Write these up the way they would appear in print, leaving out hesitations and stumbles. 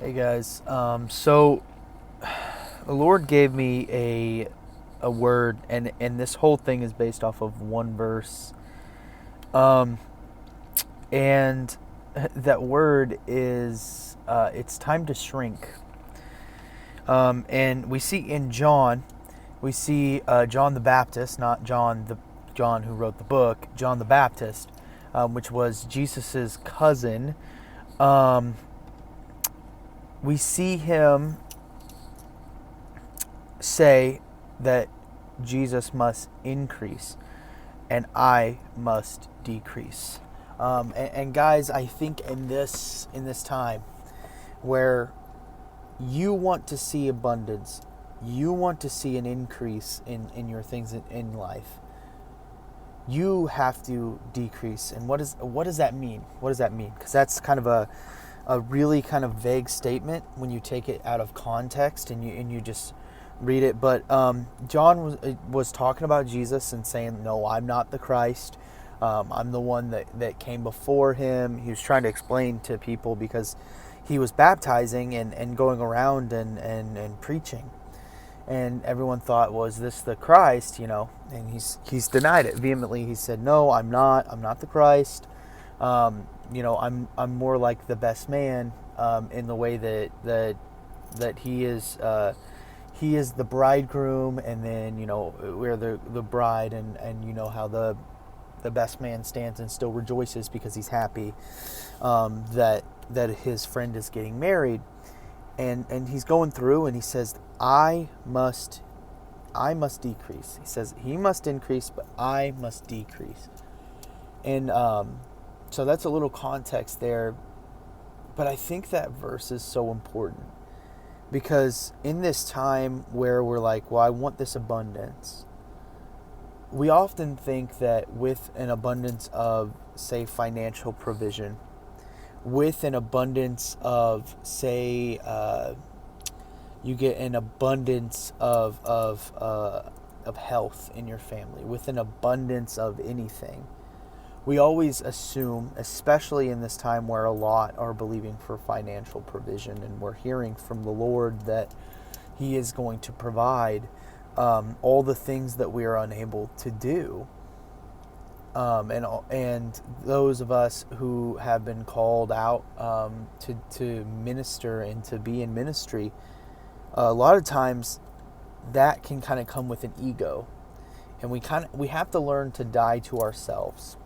Hey guys, so the Lord gave me a word, and this whole thing is based off of one verse, um, and that word is it's time to shrink. And we see in John, we see John the Baptist, not John who wrote the book, John the Baptist, which was Jesus's cousin. Um, we see him say that Jesus must increase and I must decrease. And guys, I think in this time where you want to see abundance, you want to see an increase in your things in life, you have to decrease. And what does that mean? What does that mean? Because that's kind of a really kind of vague statement when you take it out of context and you just read it. But John was talking about Jesus and saying, no, I'm not the Christ. I'm the one that came before him. He was trying to explain to people because he was baptizing and going around and preaching. And everyone thought, was this the Christ? And he's denied it vehemently. He said, no, I'm not the Christ. I'm more like the best man in the way that he is the bridegroom, and then we're the bride, and how the best man stands and still rejoices because he's happy that his friend is getting married, and he's going through and he says, I must decrease. He says he must increase, but I must decrease. And so that's a little context there. But I think that verse is so important because in this time where we're like, well, I want this abundance, we often think that with an abundance of, say, financial provision, with an abundance of, say, you get an abundance of health in your family, with an abundance of anything, we always assume, especially in this time where a lot are believing for financial provision, and we're hearing from the Lord that he is going to provide all the things that we are unable to do. And those of us who have been called out to minister and to be in ministry, a lot of times that can kind of come with an ego, and we have to learn to die to ourselves.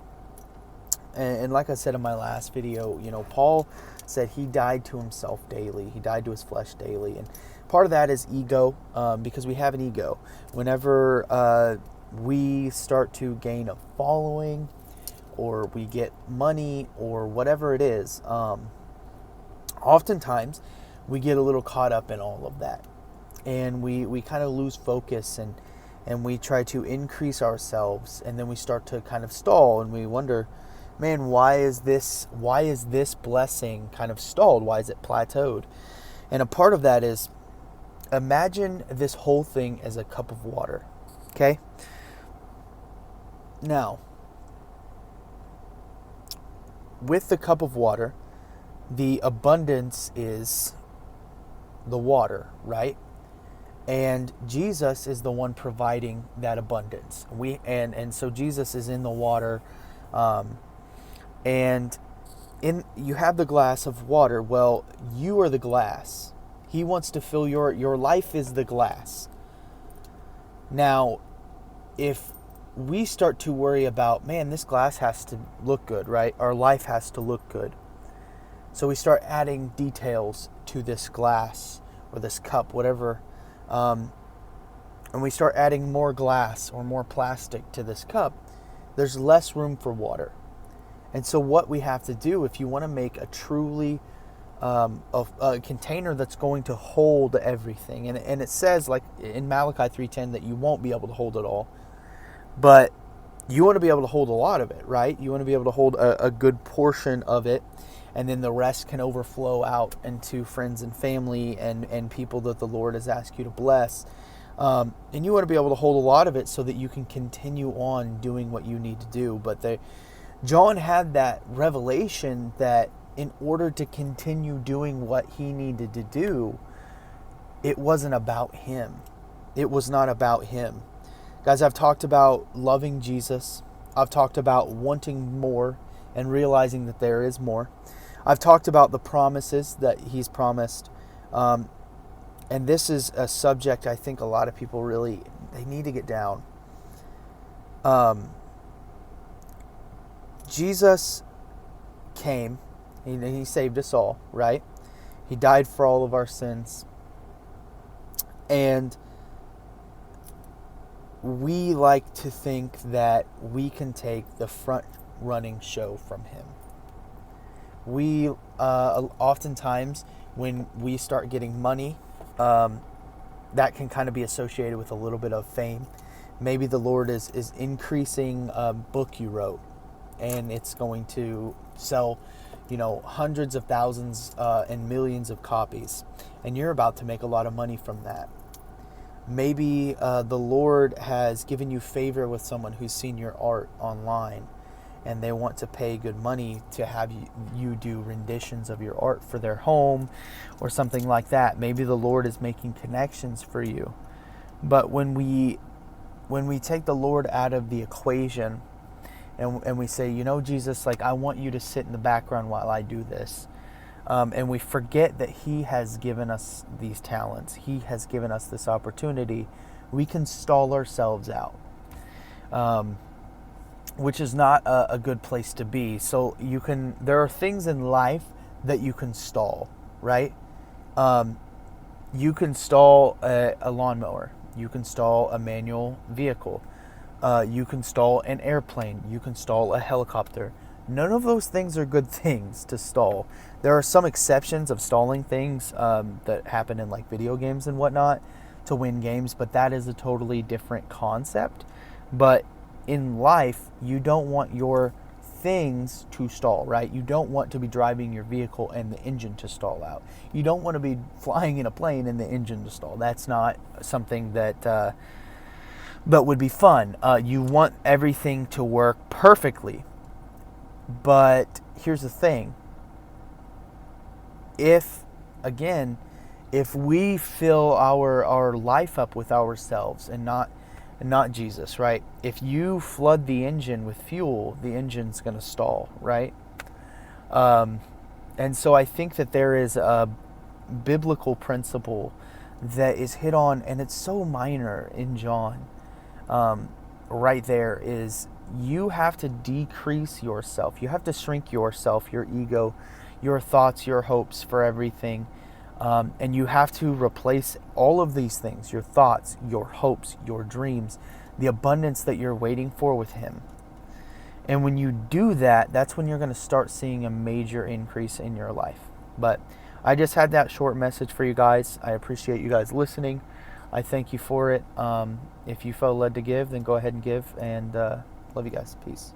And like I said in my last video, Paul said he died to himself daily. He died to his flesh daily. And part of that is ego, because we have an ego. Whenever we start to gain a following, or we get money, or whatever it is, oftentimes we get a little caught up in all of that. And we kind of lose focus, and we try to increase ourselves, and then we start to kind of stall, and we wonder, man, why is this blessing kind of stalled? Why is it plateaued? And a part of that is, imagine this whole thing as a cup of water, okay? Now, with the cup of water, the abundance is the water, right? And Jesus is the one providing that abundance. And so Jesus is in the water, and you have the glass of water. Well, you are the glass. He wants to fill your life is the glass. Now, if we start to worry about, man, this glass has to look good, right? Our life has to look good. So we start adding details to this glass or this cup, whatever. And we start adding more glass or more plastic to this cup. There's less room for water. And so what we have to do, if you want to make a truly a container that's going to hold everything, and it says, like in Malachi 3:10, that you won't be able to hold it all, but you want to be able to hold a lot of it, right? You want to be able to hold a good portion of it, and then the rest can overflow out into friends and family and people that the Lord has asked you to bless. And you want to be able to hold a lot of it so that you can continue on doing what you need to do. But John had that revelation that in order to continue doing what he needed to do, it wasn't about him. It was not about him. Guys, I've talked about loving Jesus. I've talked about wanting more and realizing that there is more. I've talked about the promises that he's promised. And this is a subject I think a lot of people really, they need to get down. Jesus came, he saved us all, right? He died for all of our sins. And we like to think that we can take the front running show from him. We oftentimes, when we start getting money, that can kind of be associated with a little bit of fame. Maybe the Lord is increasing a book you wrote, and it's going to sell, hundreds of thousands and millions of copies, and you're about to make a lot of money from that. Maybe the Lord has given you favor with someone who's seen your art online, and they want to pay good money to have you do renditions of your art for their home or something like that. Maybe the Lord is making connections for you. But when we take the Lord out of the equation and we say, Jesus, I want you to sit in the background while I do this. And we forget that he has given us these talents. He has given us this opportunity. We can stall ourselves out, which is not a good place to be. So there are things in life that you can stall, right? You can stall a lawnmower. You can stall a manual vehicle. You can stall an airplane. You can stall a helicopter. None of those things are good things to stall. There are some exceptions of stalling things that happen in video games and whatnot to win games, but that is a totally different concept. But in life, you don't want your things to stall, right? You don't want to be driving your vehicle and the engine to stall out. You don't want to be flying in a plane and the engine to stall. That's not something that would be fun. You want everything to work perfectly. But here's the thing. If we fill our life up with ourselves and not Jesus, right? If you flood the engine with fuel, the engine's going to stall, right? And so I think that there is a biblical principle that is hit on, and it's so minor in John. Right there is, you have to decrease yourself. You have to shrink yourself, your ego, your thoughts, your hopes for everything. And you have to replace all of these things, your thoughts, your hopes, your dreams, the abundance that you're waiting for with him. And when you do that, that's when you're going to start seeing a major increase in your life. But I just had that short message for you guys. I appreciate you guys listening. I thank you for it. If you feel led to give, then go ahead and give. And love you guys. Peace.